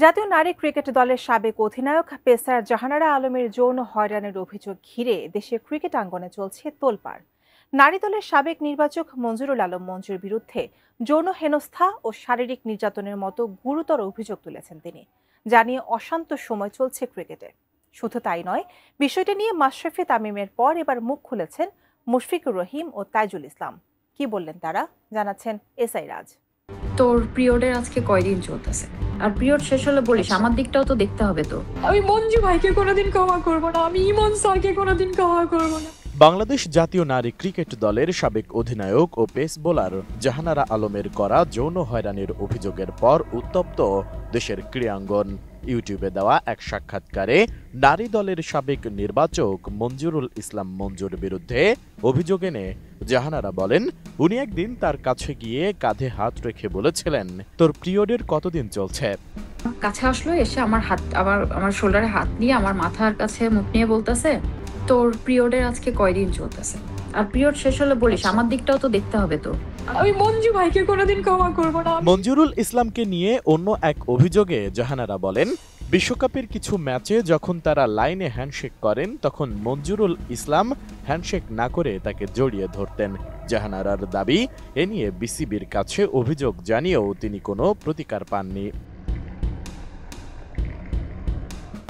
জাতীয় নারী ক্রিকেট দলের সাবেক অধিনায়ক পেসার জাহানারা আলমের যৌন হয়রানির অভিযোগ ঘিরে দেশের ক্রিকেট আঙ্গনে চলছে তোলপাড়। নারী দলের সাবেক নির্বাচক মঞ্জুরুল আলম মঞ্জুর বিরুদ্ধে যৌন হেনস্থা ও শারীরিক নির্যাতনের মতো গুরুতর অভিযোগ তুলেছেন তিনি, যা নিয়ে অশান্ত সময় চলছে ক্রিকেটে। শুধু তাই নয়, বিষয়টি নিয়ে মাশরাফি তামিমের পর এবার মুখ খুলেছেন মুশফিকুর রহিম ও তাইজুল ইসলাম। কি বললেন তারা, জানাচ্ছেন এসআই রাজ। তোর পিরিয়ডের আজকে কয়দিন চলতেছে? আর পিরিয়ড শেষ হলে বলিস আমার দিকটাও তো দেখতে হবে তো। আমি মঞ্জু ভাইকে কোনোদিন ক্ষমা করব না, আমি ইমন স্যারকে কোনোদিন ক্ষমা করব না। বাংলাদেশ জাতীয় নারী ক্রিকেট দলের সাবেক অধিনায়ক ও পেস বোলার জাহানারা আলমের করা যৌন হয়রানির অভিযোগের পর উত্তপ্ত দেশের ক্রীড়াঙ্গন। ইউটিউবে দেওয়া এক সাক্ষাৎকারে নারী দলের সাবেক নির্বাচক মঞ্জুরুল ইসলাম মঞ্জুর বিরুদ্ধে অভিযোগ এনে জাহানারা বলেন, উনি একদিন তার কাছে গিয়ে কাঁধে হাত রেখে বলেছিলেন, তোর পিরিয়ডের কতদিন চলছে? কাছে আসলো, এসে আমার হাত আমার শোল্ডারে হাত দিয়ে আমার মাথার কাছে মুখ নিয়ে বলতেছে, তোর পিরিয়ডের আজকে কয়দিন চলতেছে? আর পিরিয়ড শেষ হলে বলিস আমার দিকটাও তো দেখতে হবে তো। আমি মঞ্জু ভাইকে কোনোদিন ক্ষমা করব না। মঞ্জুরুল ইসলামকে নিয়ে অন্য এক অভিযোগে জাহানারা বলেন, বিশ্বকাপের কিছু ম্যাচে যখন তারা লাইনে হ্যান্ডশেক করেন তখন মঞ্জুরুল ইসলাম হ্যান্ডশেক না করে তাকে জড়িয়ে ধরতেন। জাহানারার দাবি, এ নিয়ে বিসিবির কাছে অভিযোগ জানিয়েও তিনি কোনো প্রতিকার পাননি।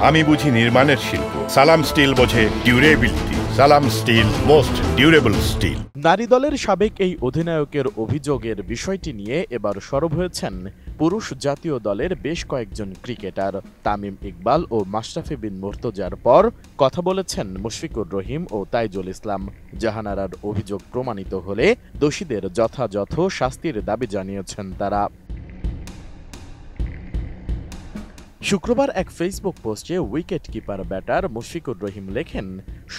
আমি বুঝি নির্মাণের শিল্প, সালাম স্টিল বোঝে ডিউরেবিলিটি। সালাম স্টিল, মোস্ট ডিউরেবল স্টিল। নারী দলের সাবেক এই অধিনায়কের অভিযোগের বিষয়টি নিয়ে এবার সরব হয়েছেন পুরুষ জাতীয় দলের বেশ কয়েকজন ক্রিকেটার। তামিম ইকবাল ও মাশরাফি বিন মুর্তজার পর কথা বলেছেন মুশফিকুর রহিম ও তাইজুল ইসলাম। জাহানারার অভিযোগ প্রমাণিত হলে দোষীদের যথাযথ শাস্তির দাবি জানিয়েছেন তারা। শুক্রবার এক ফেসবুক পোস্টে wicket keeper batter Mushfiqur Rahim লেখেন,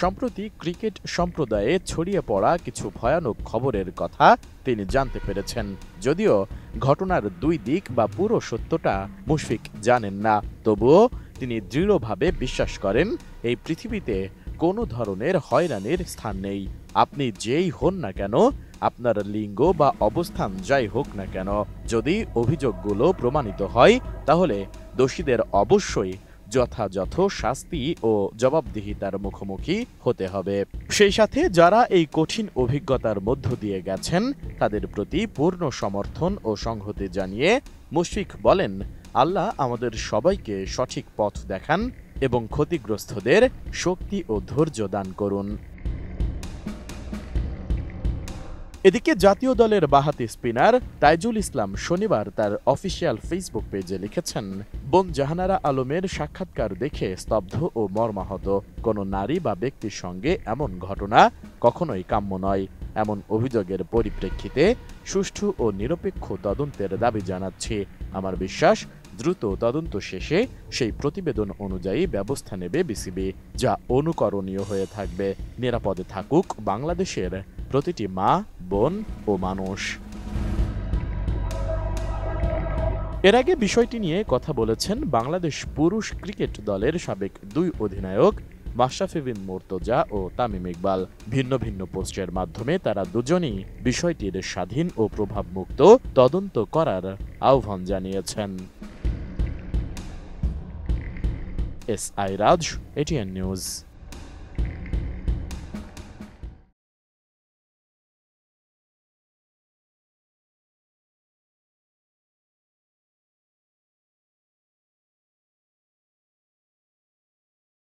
সম্প্রতি ক্রিকেট সম্প্রদায়ে ছড়িয়ে পড়া কিছু ভয়ানক খবরের কথা তিনি জানতে পেরেছেন। যদিও ঘটনার দুই দিক বা পুরো সত্যটা মুশফিক জানেন না, তবুও তিনি দৃঢ়ভাবে বিশ্বাস করেন এই পৃথিবীতে কোনো ধরনের হয়রানির স্থান নেই। আপনি যেই হন না কেন, আপনার লিঙ্গ বা অবস্থান যাই হোক না কেন, যদি অভিযোগগুলো প্রমাণিত হয় তাহলে দোষীদের অবশ্যই যথাযথ শাস্তি ও জবাবদিহিতার মুখোমুখি হতে হবে। সেই সাথে যারা এই কঠিন অভিজ্ঞতার মধ্য দিয়ে গেছেন তাদের প্রতি পূর্ণ সমর্থন ও সংহতি জানিয়ে মুশফিক বলেন, আল্লাহ আমাদের সবাইকে সঠিক পথ দেখান এবং ক্ষতিগ্রস্তদের শক্তি ও ধৈর্য দান করুন। এদিকে জাতীয় দলের বাঁহাতি স্পিনার তাইজুল ইসলাম শনিবার তার অফিসিয়াল ফেসবুক পেজে লিখেছেন, বোন জাহানারা আলমের সাক্ষাৎকার দেখে স্তব্ধ ও মর্মাহত। কোনো নারী বা ব্যক্তির সঙ্গে এমন ঘটনা কখনোই কাম্য নয়। এমন অভিযোগের পরিপ্রেক্ষিতে সুষ্ঠু ও নিরপেক্ষ তদন্তের দাবি জানাচ্ছি। আমার বিশ্বাস, দ্রুত তদন্ত শেষে সেই প্রতিবেদন অনুযায়ী ব্যবস্থা নেবে বিসিবি, যা অনুকরণীয় হয়ে থাকবে। নিরাপদে থাকুক বাংলাদেশের প্রতিটি মা, বোন ও মানুষ। এর আগে বিষয়টি নিয়ে কথা বলেছেন বাংলাদেশ পুরুষ ক্রিকেট দলের সাবেক দুই অধিনায়ক মাশরাফি বিন মুর্তজা ও তামিম ইকবাল। ভিন্ন ভিন্ন পোস্টের মাধ্যমে তারা দুজনই বিষয়টির স্বাধীন ও প্রভাবমুক্ত তদন্ত করার আহ্বান জানিয়েছেন। এসআই রাজ, এটিএন নিউজ।